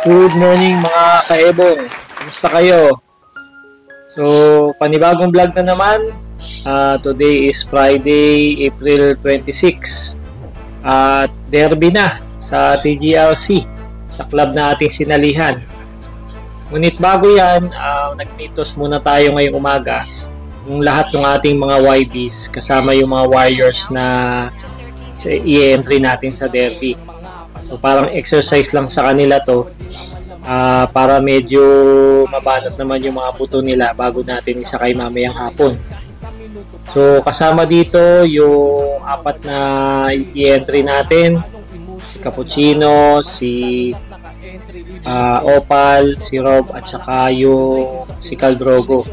Good morning mga kaebong. Kumusta kayo? So, panibagong vlog na naman. Today is Friday, April 26. At derby na sa TGLC sa club na ating sinalihan. Ngunit bago yan, nag-meetos muna tayo ngayong umaga. Yung lahat ng ating mga YBs kasama yung mga Warriors na i-entry natin sa derby. So parang exercise lang sa kanila to para medyo mabanat naman yung mga buto nila bago natin isakay mamayang hapon. So kasama dito yung apat na i-entry natin, si Cappuccino, si Opal, si Rob at saka yung si Caldrogo.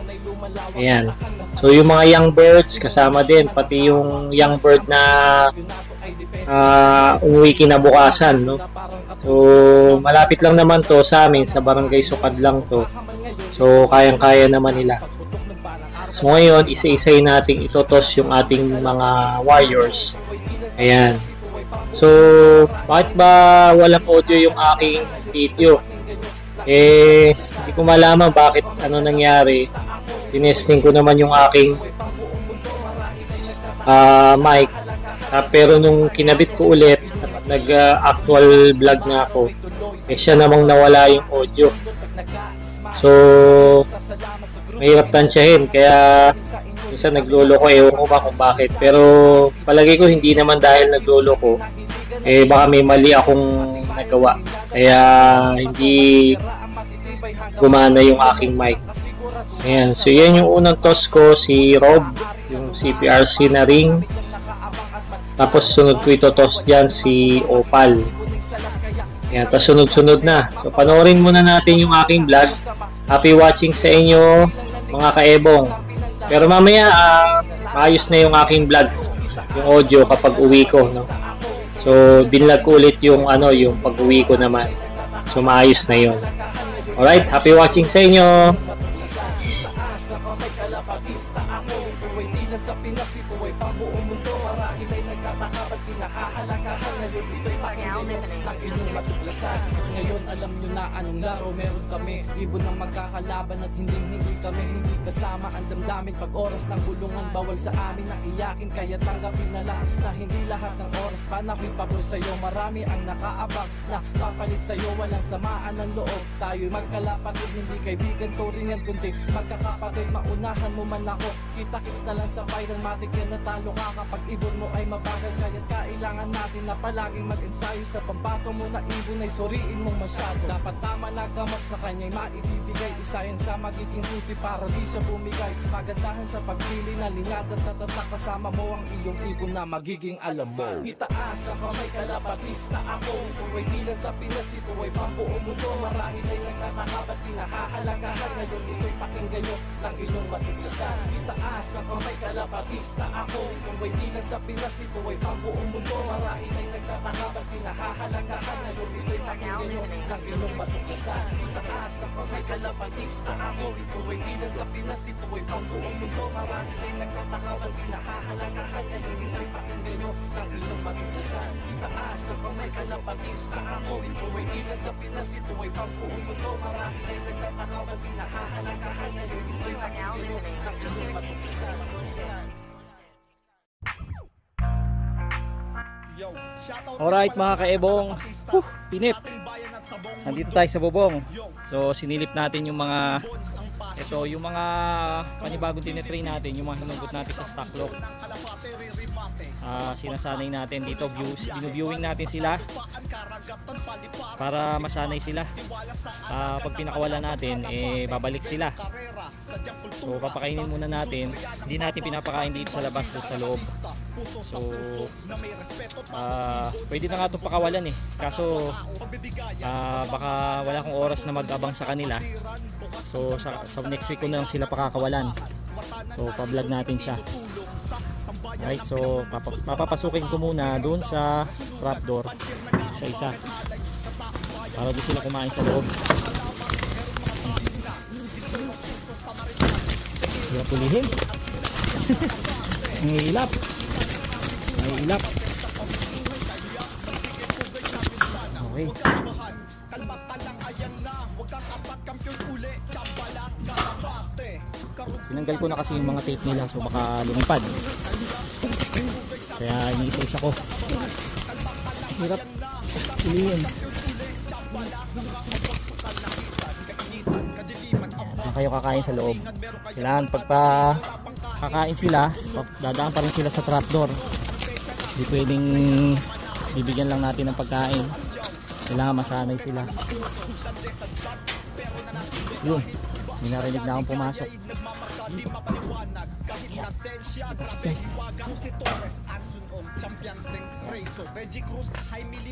Ayan. So yung mga young birds kasama din, pati yung young bird na umuwi kinabukasan, no? So malapit lang naman to sa amin, sa Barangay Sukad lang to. So kayang-kaya naman nila. So ngayon, isa-isay nating itotos yung ating mga Warriors. Ayan. So bakit ba walang audio yung aking video? Hindi ko malaman bakit ano nangyari. Tinesting ko naman yung aking mic. Pero nung kinabit ko ulit at nag-actual vlog na ako, siya namang nawala yung audio. So, mahirap tansyahin. Kaya, minsan naglolo ko. Ewan ko ba kung bakit. Pero, palagi ko hindi naman dahil naglolo ko. Baka may mali akong nagawa. Kaya, hindi gumana yung aking mic. Ayan. So, yan yung unang toss ko. Si Rob, yung CPRC na ring. Tapos sunod ko ito-toss dyan si Opal. Ayan, tapos sunod-sunod na. So panoorin muna natin yung aking vlog. Happy watching sa inyo mga kaebong. Pero mamaya maayos na yung aking vlog, yung audio kapag uwi ko, no? So binlog ko ulit yung yung pag-uwi ko naman. So maayos na yun. Alright, happy watching sa inyo. Sa Pinas, ito ay pambuong mundo. Marahil ay nagtatakapat, pinahahalagahan. Ngayon ito'y pakinggan ng inyong matuklasan. Ngayon alam nyo na anong laro meron kami. Ibon ng magkakalaban at hindi kami. Hindi kasama ang damdamin pag oras ng bulungan. Bawal sa amin na iyakin, kaya tanggapin na lang na hindi lahat ng oras panako'y pabor sa'yo. Marami ang nakaabang na papalit sa'yo. Walang samaan ng loob. Tayo'y magkalapatid, hindi kaibigan turingan kundi magkakapatid. Maunahan mo man ako, kita-kits na lang sa viral matic yan, natalo ka kapag ibon mo ay mabagal. Kaya't kailangan natin na palaging mag-ensayo. Sa pambato mo na ibon ay suriin mong masyado. Dapat tama na gamot sa kanya'y maibibigay. Isa yan sa magiging susi para di siya bumigay. Pagandahan sa pagpili na linyad at tatatak. Kasama mo ang iyong ibon na magiging alam mo. Itaas ang kamay, kalapatis na ako. Ito ay bilang sa Pinas, ito ay pambuong mundo. Marahil ay nagtatakabat, pinahahalagahan. Ngayon ito'y pakinggan nyo ng inyong matuklasan. Itaas ang kamay, kalapatis na ako. Ito ay bilang sa Pinas, ito ay pambuong mundo. Marahil ay nagtatakabat, pinahahalagahan. Ngayon ito'y pakinggan nyo ng inyong matuklasan. Itaas ang kamay, kalapatis na ako. Ito ay bilang sa Pinas, ito ay pambuong mundo. Marahil ay nagtatakabat, pinahahalagahan. Ngayon ito'y pakinggan nyo ng inyong matuklasan. Itaas ang kamay, kalapatis na ako. Ito ay bilang sa Pinas, ito ay pambuong mundo. Marahil ay nagtatakabat, pinahahalagahan. Ngayon ito'y pakinggan nyo ng inyong matuklasan. Alright mga kaebong, pinip. Nandito tayo sa bubong. So sinilip natin yung mga yung mga panibagong tinitrain natin, yung mga hinugot natin sa stock lock. Sinasanay natin dito, binu-viewing natin sila para masanay sila. Pag pinakawala natin, babalik sila. So papakainin muna natin. Hindi natin pinapakain dito sa labas, doon sa loob. So pwede na nga itong pakawalan kaso baka wala akong oras na mag-abang sa kanila. So sa next week ko na lang sila pakakawalan. So pa-vlog natin siya. Right, so papapasukin ko muna doon sa trapdoor isa-isa para di sila kumain sa loob. Kaya pulihin. Ang ilap. May ilap. Okay. Tinanggal ko na kasi yung mga tape nila, so baka lumipad. Kaya iniisa-isa ko. Hirap piliin. Kaya kayo kakain sa loob. Kailangan pagpa kakain sila, dadaan pa rin sila sa trapdoor. Hindi pwedeng bibigyan lang natin ng pagkain. Kailangan masanay sila. Yun, may narinig na akong pumasok.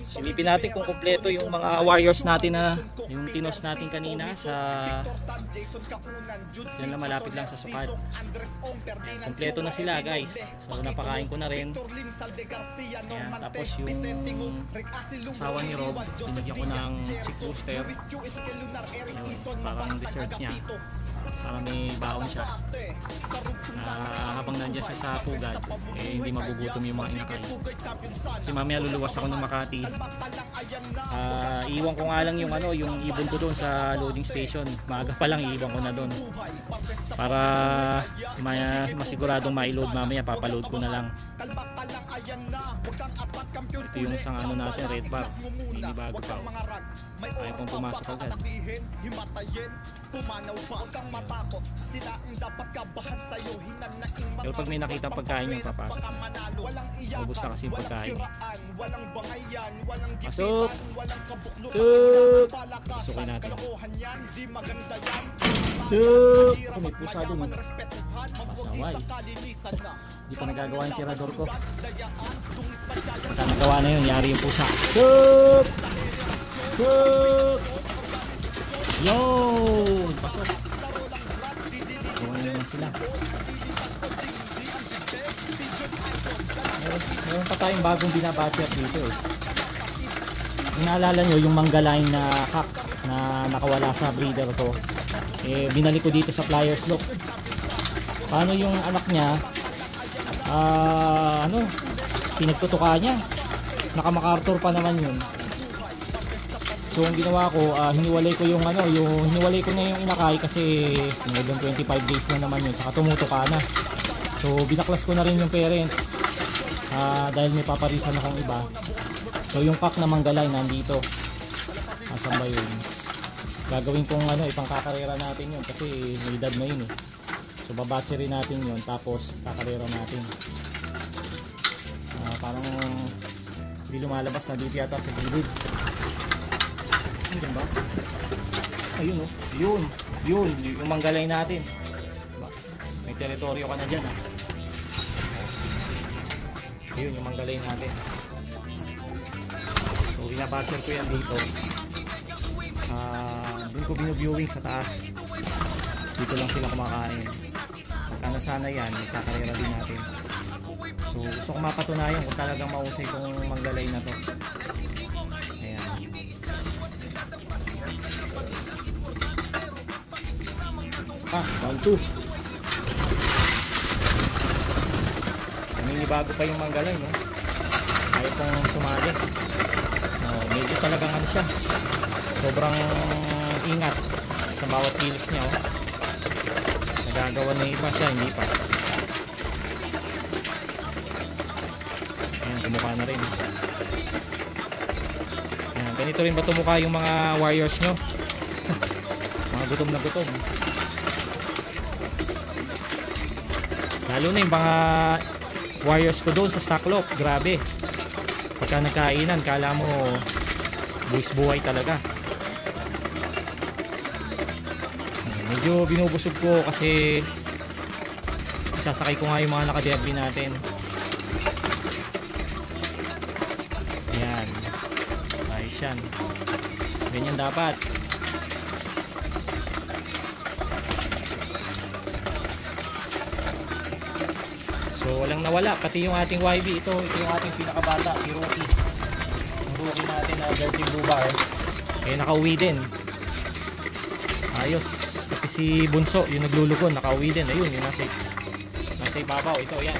Silipin natin kung kumpleto yung mga warriors natin na yung tinos natin kanina sa yan na malapit lang sa sukat. Kumpleto na sila guys, so napakain ko na rin. Ayan, tapos yung asawa ni Rob, tinigyan ko ng chick rooster. Ayun, parang dessert niya, para may baon siya. Habang nandiyan siya sa pugad, hindi magugutom yung mga inakay. Kasi mamaya luluwas ako ng Makati. Iwan ko nga lang yung yung ibon ko doon sa loading station. Maaga pa lang iiwan ko na doon para masiguradong ma-load mamaya. Papaload ko na lang. Ito yung isang natin, red bar. Hindi bago pa. Ayaw kong pumasok agad. Pero pag may nakita pagkain yung papasok. Ubus na kasi yung pagkain. Pasok! Tuk! Pasukin natin. Tuk! Ako may pusa dun. Pasaway. Hindi pa nagagawa yung tirador ko. Pagka nagawa na yun, yari yung pusa. Tuk! Tuk! Yun! Pasok! Gawa na naman sila. Meron pa tayong bagong binabatcher dito eh. Inaalala nyo yung manggaline na kak na nakawala sa breeder ko, binalik ko dito sa Flyers Lock. Paano yung anak niya, pinagtutuka niya, naka MacArthur pa naman yun. So ang ginawa ko, hiniwalay ko yung hiniwalay ko na yung inakay kasi more than 25 days na naman yun, saka tumutuka na. So binaklas ko na rin yung parents dahil may paparisan akong iba. So yung pack na manggalay nandito. Asan ba yun? Gagawin kong ipangkakarera natin yun kasi may edad na yun eh. So babatchery natin yun tapos kakarera natin. Parang hindi lumalabas na dito yata sa gilid. Ayun ba? Ayun oh. Yun yung manggalay natin. May teritoryo ka na dyan ah. Ayun yung manggalay natin. So binabatcher ko yan dito. Doon ko binuviewing sa taas. Dito lang sila kumakain. Pagka nasana yan, magkakarera din natin. So gusto ko mapatunayan kung talagang mausay itong manggalay na to. Ayan. Round 2. Bago pa yung manggalay, no? Ayaw kong sumali. Medyo talagang siya. Sobrang ingat sa bawat kilos niya, oh. Nagagawa na iba siya, hindi pa. Ayan, tumukha na rin. Ayan, ganito rin ba tumukha yung mga warriors nyo? Mga gutom na gutom. Lalo na yung mga warriors ko doon sa Stocklock, grabe. Pagka nagkainan, kala mo buwis buhay talaga. Medyo binubusog ko kasi sasakay ko nga yung mga naka-derby natin. Ayan, ayos yan. Ganyan dapat. So walang nawala, pati yung ating YB, ito yung ating pinakabata, si Rookie. Yung Rookie natin na Dirty Blue Bar, nakauwi din. Ayos. Pati si Bunso, yung naglulugon, nakauwi din. Ayun, yung nasa ibabaw. Ito, yan,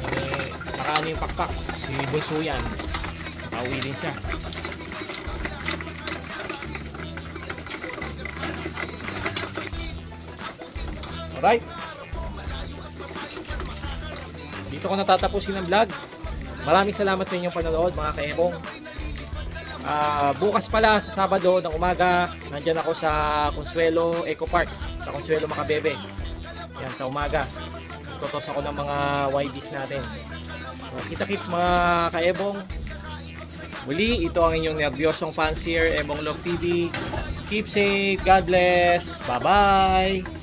nakaano yung pakpak. Si Bunso yan, nakauwi din siya. Alright. Dito ko natatapusin ang vlog. Maraming salamat sa inyong panonood mga kaemong. Bukas pala sa Sabado ng umaga, nandyan ako sa Consuelo Eco Park, sa Consuelo Macabebe. Yan, sa umaga. Tutos ako ng mga YBs natin. So, kita-kits mga kaebong. Muli, ito ang inyong nervyosong fancier, Emong Love TV. Keep safe, God bless, bye-bye!